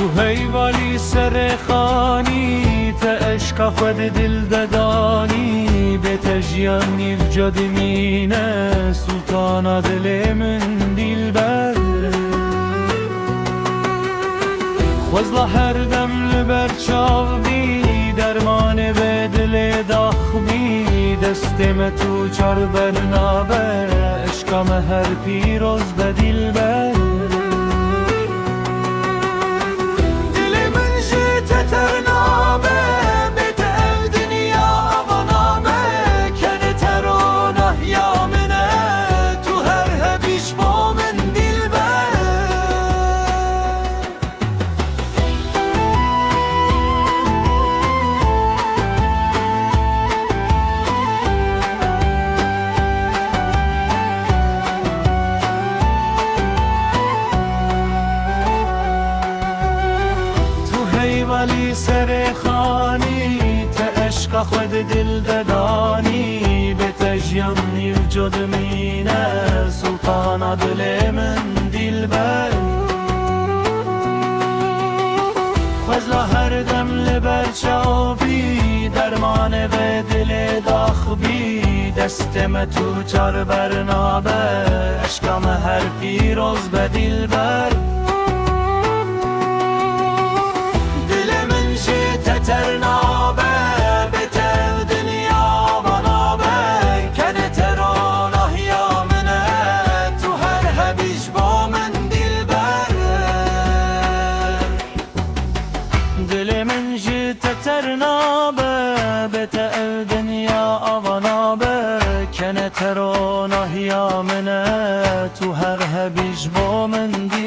تو هیوالی سر خانی تا عشق خود دل ددانی به تجیان نیف جدمینه سلطان دل من دیل بر خوزلا هر دم لبر چاوی درمان به دل داخبی دستم تو چار برنابه عشقم هر پیروز به دیل بر دل من جیت ترنابه بیت ال دنیا آوانامه کنه ترانه یا منه تو هر هبیش با من دیل بر ولی سر خانی تا عشق خود دل ددانی به تجیم نیو جد مینه سلطان دل من دیل بر خوزلا هر دم لبر چاوی درمان به دل داخبی دستم تو چار برنابه عشقم هر پیروز به دیل بر ترنابه بتر دنیا بنابه کنه ترانه یا منه تو هر هبیش با من دیل بر دل من جیت ترنابه بتر دنیا بنابه کنه ترانه یا منه تو هر هبیش با من دیل